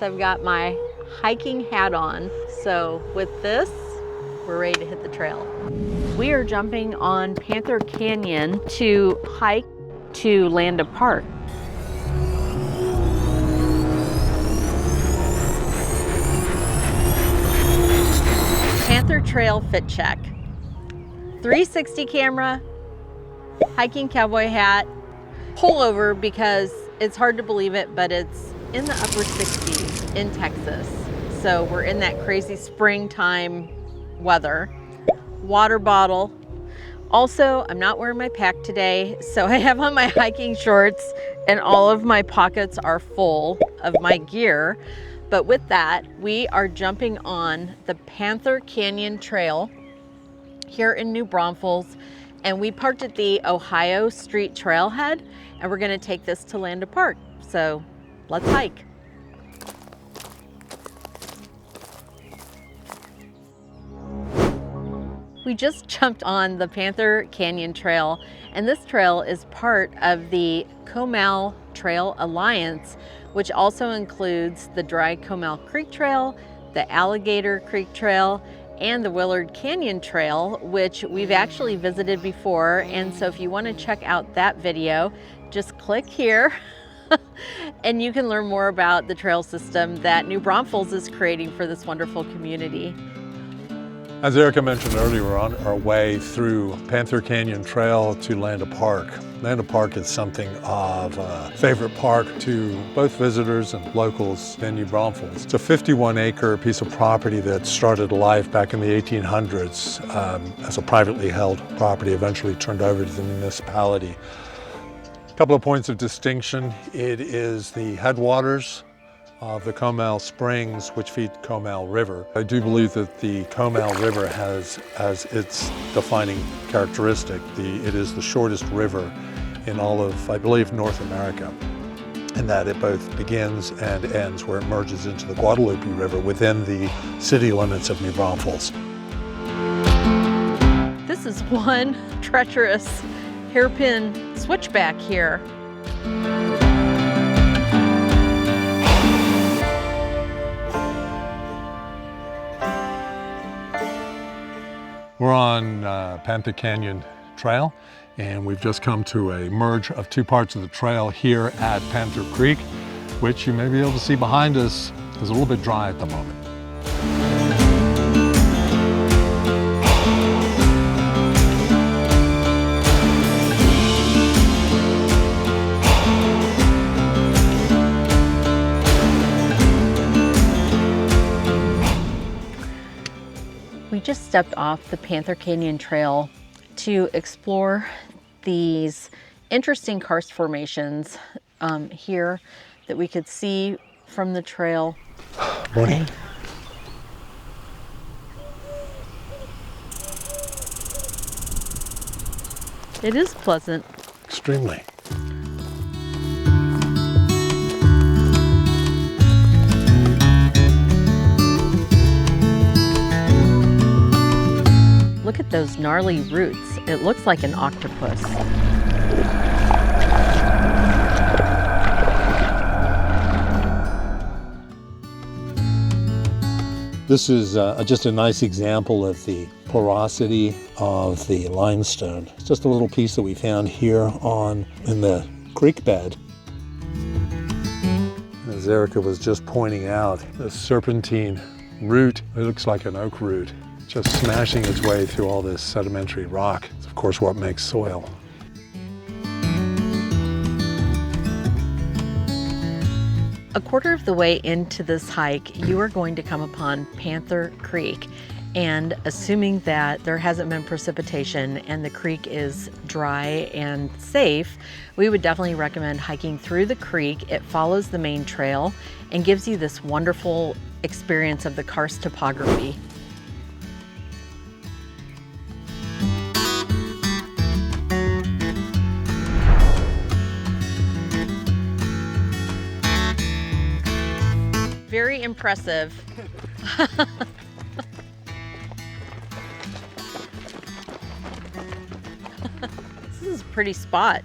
I've got my hiking hat on, so with this, we're ready to hit the trail. We are jumping on Panther Canyon to hike to Landa Park. Panther Trail Fit Check. 360 camera, hiking cowboy hat, pullover because it's hard to believe it, but it's in the upper 60s in Texas. So we're in that crazy springtime weather. Water bottle. Also, I'm not wearing my pack today, so I have on my hiking shorts and all of my pockets are full of my gear. But with that, we are jumping on the Panther Canyon Trail here in New Braunfels, and we parked at the Ohio Street Trailhead, and we're gonna take this to Landa Park. So let's hike. We just jumped on the Panther Canyon Trail, and this trail is part of the Comal Trail Alliance, which also includes the Dry Comal Creek Trail, the Alligator Creek Trail, and the Willard Canyon Trail, which we've actually visited before. And so if you want to check out that video, just click here and you can learn more about the trail system that New Braunfels is creating for this wonderful community. As Erica mentioned earlier, we're on our way through Panther Canyon Trail to Landa Park. Landa Park is something of a favorite park to both visitors and locals in New Braunfels. It's a 51-acre piece of property that started life back in the 1800s as a privately held property, eventually turned over to the municipality. A couple of points of distinction. It is the headwaters of the Comal Springs, which feed Comal River. I do believe that the Comal River has as its defining characteristic, it is the shortest river in all of, I believe, North America, and that it both begins and ends where it merges into the Guadalupe River within the city limits of New Braunfels. This is one treacherous hairpin switchback here. We're on Panther Canyon Trail, and we've just come to a merge of two parts of the trail here at Panther Creek, which you may be able to see behind us is a little bit dry at the moment. We just stepped off the Panther Canyon Trail to explore these interesting karst formations here that we could see from the trail. Morning. It is pleasant. Extremely. Look at those gnarly roots. It looks like an octopus. This is just a nice example of the porosity of the limestone. It's just a little piece that we found here in the creek bed. As Erica was just pointing out, the serpentine root, it looks like an oak root, just smashing its way through all this sedimentary rock. It's of course what makes soil. A quarter of the way into this hike, you are going to come upon Panther Creek. And assuming that there hasn't been precipitation and the creek is dry and safe, we would definitely recommend hiking through the creek. It follows the main trail and gives you this wonderful experience of the karst topography. Very impressive. This is a pretty spot.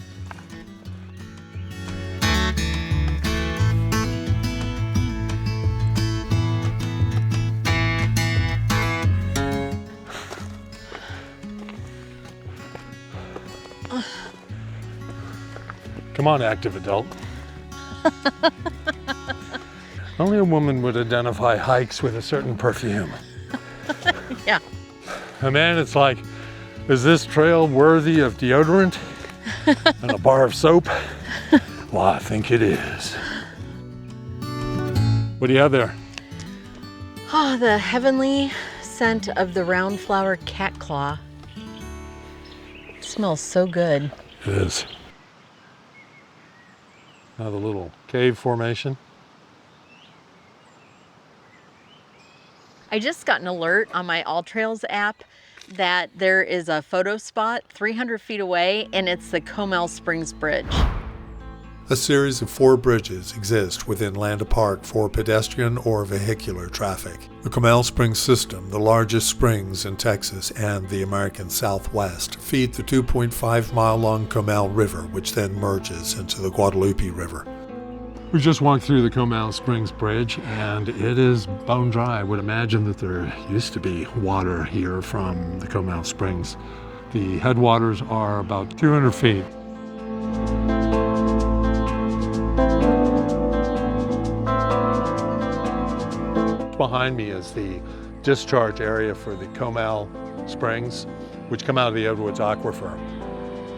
Come on, active adult. Only a woman would identify hikes with a certain perfume. Yeah. And man, it's like, is this trail worthy of deodorant and a bar of soap? Well, I think it is. What do you have there? Oh, the heavenly scent of the round flower cat claw. It smells so good. It is. Now the little cave formation. I just got an alert on my All Trails app that there is a photo spot 300 feet away, and it's the Comal Springs Bridge. A series of 4 bridges exist within Landa Park for pedestrian or vehicular traffic. The Comal Springs system, the largest springs in Texas and the American Southwest, feed the 2.5-mile-long Comal River, which then merges into the Guadalupe River. We just walked through the Comal Springs Bridge, and it is bone dry. I would imagine that there used to be water here from the Comal Springs. The headwaters are about 200 feet. Behind me is the discharge area for the Comal Springs, which come out of the Edwards Aquifer.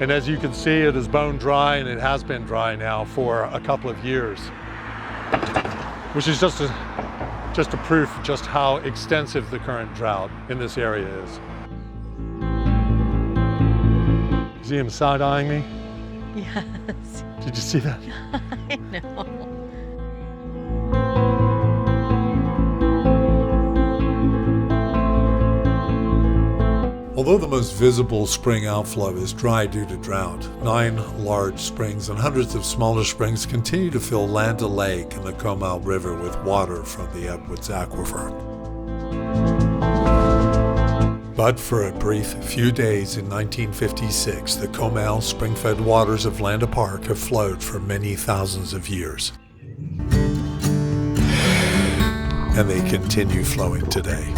And as you can see, it is bone dry, and it has been dry now for a couple of years, which is just a proof of just how extensive the current drought in this area is. You see him side-eyeing me? Yes. Did you see that? I know. Although the most visible spring outflow is dry due to drought, 9 large springs and hundreds of smaller springs continue to fill Landa Lake and the Comal River with water from the Edwards Aquifer. But for a brief few days in 1956, the Comal spring-fed waters of Landa Park have flowed for many thousands of years. And they continue flowing today.